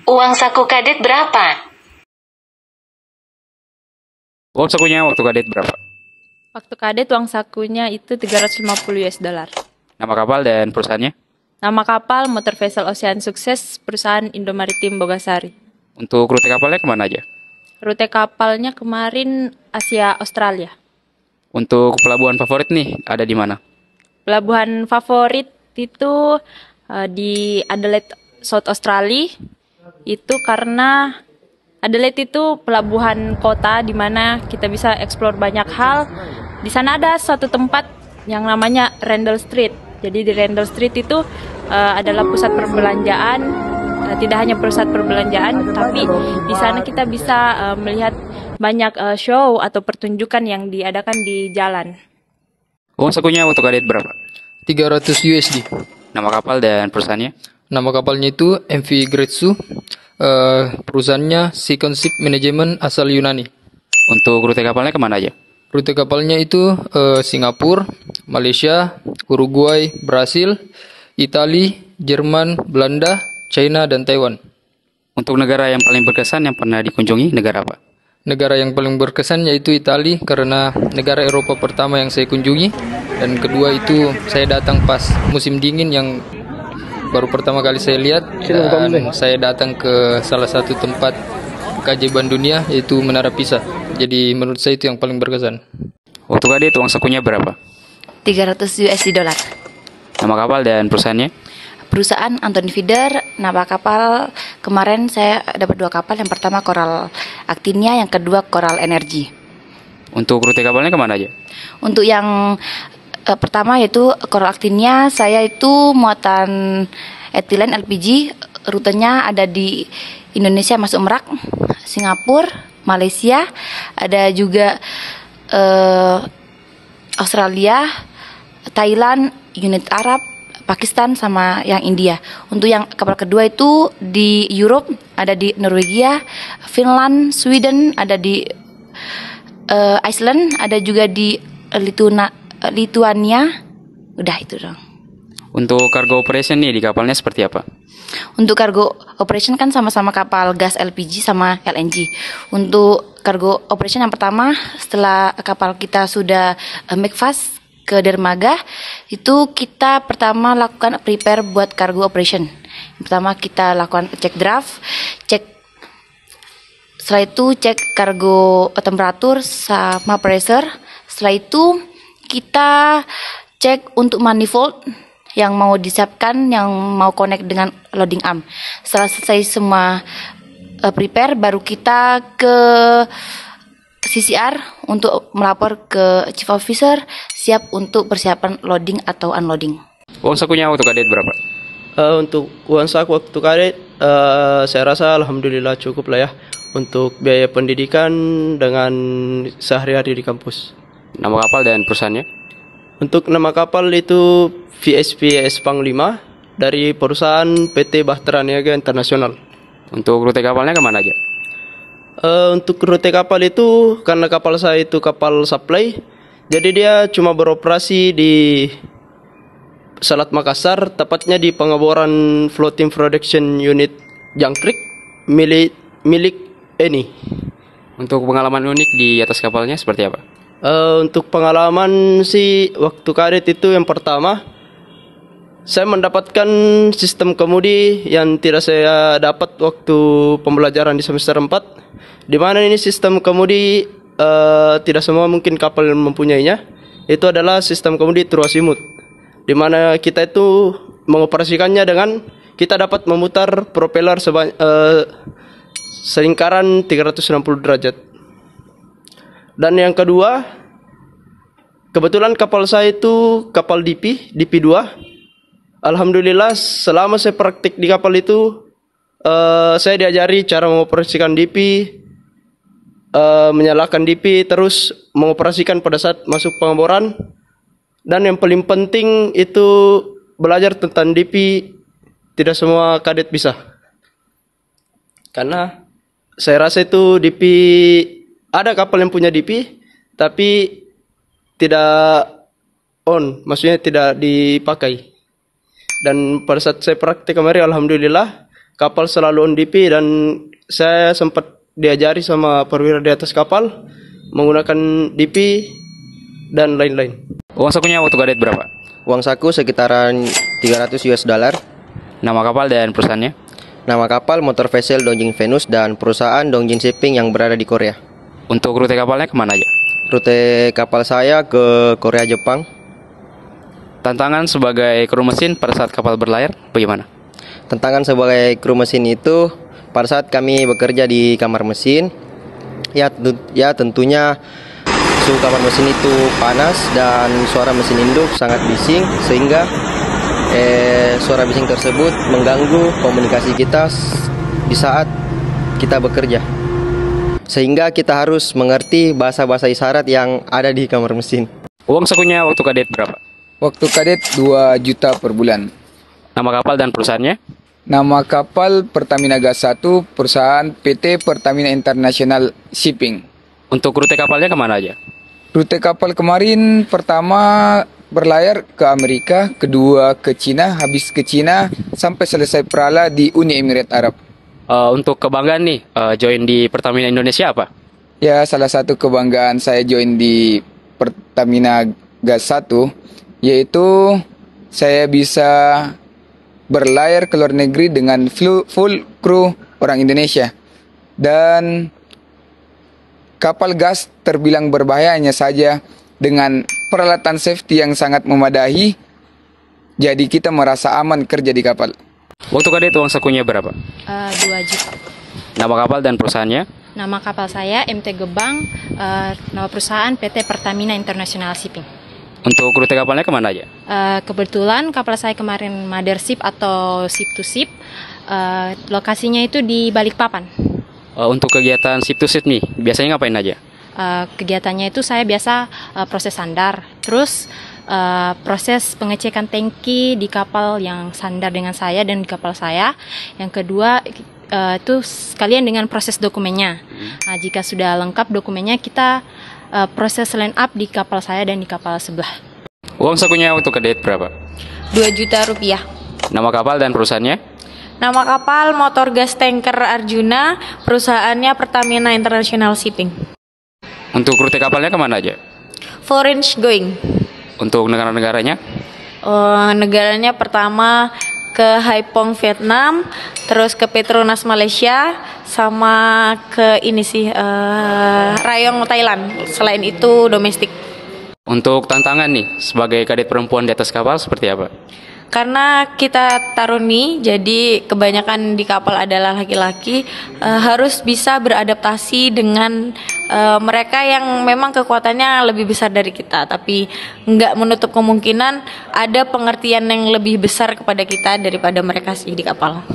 Uang saku kadet berapa? Uang sakunya waktu kadet berapa? Waktu kadet uang sakunya itu 350 US dollar. Nama kapal dan perusahaannya? Nama kapal Motor Vessel Ocean Sukses, perusahaan Indomaritim Bogasari. Untuk rute kapalnya kemana aja? Rute kapalnya kemarin Asia Australia. Untuk pelabuhan favorit nih, ada di mana? Pelabuhan favorit itu di Adelaide, South Australia. Itu karena Adelaide itu pelabuhan kota di mana kita bisa explore banyak hal. Di sana ada satu tempat yang namanya Randall Street. Jadi di Randall Street itu adalah pusat perbelanjaan. Tidak hanya pusat perbelanjaan, tapi di sana kita bisa melihat banyak show atau pertunjukan yang diadakan di jalan. Uang sakunya waktu kadet berapa? 300 USD. Nama kapal dan perusahaannya? Nama kapalnya itu MV Gretsu. Perusahaannya Second Ship Management asal Yunani. Untuk rute kapalnya kemana aja? Rute kapalnya itu Singapura, Malaysia, Uruguay, Brasil, Italia, Jerman, Belanda, China, dan Taiwan. Untuk negara yang paling berkesan yang pernah dikunjungi, negara apa? Negara yang paling berkesan yaitu Italia karena negara Eropa pertama yang saya kunjungi. Dan kedua itu saya datang pas musim dingin yang baru pertama kali saya lihat. Dan saya datang ke salah satu tempat keajaiban dunia yaitu Menara Pisa. Jadi menurut saya itu yang paling berkesan. Waktu kadet uang sakunya berapa? 300 USD dollar. Nama kapal dan perusahaannya? Perusahaan Anthony Feeder. Nama kapal kemarin saya dapat 2 kapal. Yang pertama Coral Actinia, yang kedua Coral Energy. Untuk rute kapalnya kemana aja? Untuk yang pertama yaitu Coral Actinia, saya itu muatan etilen LPG. Rutenya ada di Indonesia masuk Merak, Singapura, Malaysia, ada juga Australia, Thailand, Unit Arab, Pakistan, sama yang India. Untuk yang kapal kedua itu di Europe, ada di Norwegia, Finland, Sweden, ada di Iceland, ada juga di Lithuania. Udah itu dong. Untuk cargo operation nih di kapalnya seperti apa? Untuk cargo operation kan sama-sama kapal gas LPG sama LNG. Untuk cargo operation yang pertama, setelah kapal kita sudah make fast ke dermaga, itu kita pertama lakukan prepare buat cargo operation. Yang pertama kita lakukan cek draft, setelah itu cek cargo temperatur sama pressure. Setelah itu kita cek untuk manifold yang mau disiapkan, yang mau connect dengan loading arm. Setelah selesai semua prepare, baru kita ke CCR untuk melapor ke Chief Officer, siap untuk persiapan loading atau unloading. Uang sakunya waktu kadet berapa? Untuk uang saku waktu kadet, saya rasa alhamdulillah cukup lah ya untuk biaya pendidikan dengan sehari-hari di kampus. Nama kapal dan perusahaannya? Untuk nama kapal itu VSP Espang 5 dari perusahaan PT Bahtera Niaga Internasional. Untuk rute kapalnya kemana aja? Untuk rute kapal itu, karena kapal saya itu kapal supply, jadi dia cuma beroperasi di Selat Makassar, tepatnya di pengeboran Floating Production Unit Jangkrik milik Eni. Untuk pengalaman unik di atas kapalnya seperti apa? Untuk pengalaman sih waktu kadet itu yang pertama, saya mendapatkan sistem kemudi yang tidak saya dapat waktu pembelajaran di semester 4, di mana ini sistem kemudi tidak semua mungkin kapal mempunyainya. Itu adalah sistem kemudi true azimuth, di mana kita itu mengoperasikannya dengan kita dapat memutar propeller selingkaran 360 derajat. Dan yang kedua, kebetulan kapal saya itu kapal DP2. Alhamdulillah selama saya praktik di kapal itu, saya diajari cara mengoperasikan DP, menyalakan DP, terus mengoperasikan pada saat masuk pengeboran. Dan yang paling penting itu belajar tentang DP. Tidak semua kadet bisa, karena saya rasa itu DP, ada kapal yang punya DP tapi tidak on, maksudnya tidak dipakai. Dan pada saat saya praktik kemarin, alhamdulillah kapal selalu on DP dan saya sempat diajari sama perwira di atas kapal menggunakan DP dan lain-lain. Uang sakunya waktu kadet berapa? Uang saku sekitaran 300 US dollar. Nama kapal dan perusahaannya? Nama kapal motor vessel Dongjin Venus dan perusahaan Dongjin Shipping yang berada di Korea. Untuk rute kapalnya kemana aja? Rute kapal saya ke Korea Jepang. Tantangan sebagai kru mesin pada saat kapal berlayar bagaimana? Tantangan sebagai kru mesin itu pada saat kami bekerja di kamar mesin, ya tentunya suhu kamar mesin itu panas dan suara mesin induk sangat bising sehingga suara bising tersebut mengganggu komunikasi kita di saat kita bekerja. Sehingga kita harus mengerti bahasa-bahasa isyarat yang ada di kamar mesin. Uang sakunya waktu kadet berapa? Waktu kadet 2 juta per bulan. Nama kapal dan perusahaannya? Nama kapal Pertamina Gas 1, perusahaan PT Pertamina International Shipping. Untuk rute kapalnya kemana aja? Rute kapal kemarin pertama berlayar ke Amerika, kedua ke Cina, habis ke Cina sampai selesai perala di Uni Emirat Arab. Untuk kebanggaan nih, join di Pertamina Indonesia apa? Ya, salah satu kebanggaan saya join di Pertamina Gas 1 yaitu saya bisa berlayar ke luar negeri dengan full kru orang Indonesia. Dan kapal gas terbilang berbahaya hanya saja dengan peralatan safety yang sangat memadahi. Jadi kita merasa aman kerja di kapal. Waktu kadet uang sakunya berapa? 2 juta. Nama kapal dan perusahaannya? Nama kapal saya MT Gebang, nama perusahaan PT Pertamina International Shipping. Untuk rute kapalnya kemana aja? Kebetulan kapal saya kemarin mothership atau ship to ship, lokasinya itu di Balikpapan. Untuk kegiatan ship to ship nih, biasanya ngapain aja? Kegiatannya itu saya biasa proses sandar, terus proses pengecekan tangki di kapal yang sandar dengan saya dan di kapal saya. Yang kedua itu sekalian dengan proses dokumennya. Nah, jika sudah lengkap dokumennya, kita proses line up di kapal saya dan di kapal sebelah. Uang sakunya waktu kadet berapa? 2 juta rupiah. Nama kapal dan perusahaannya? Nama kapal motor gas tanker Arjuna, perusahaannya Pertamina International Shipping. Untuk rute kapalnya kemana aja? Foreign going. Untuk negara-negaranya? Negaranya pertama ke Haiphong Vietnam, terus ke Petronas Malaysia, sama ke ini sih Rayong Thailand. Selain itu domestik. Untuk tantangan nih sebagai kadet perempuan di atas kapal seperti apa? Karena kita taruni, jadi kebanyakan di kapal adalah laki-laki, harus bisa beradaptasi dengan mereka yang memang kekuatannya lebih besar dari kita, tapi nggak menutup kemungkinan ada pengertian yang lebih besar kepada kita daripada mereka sih di kapal.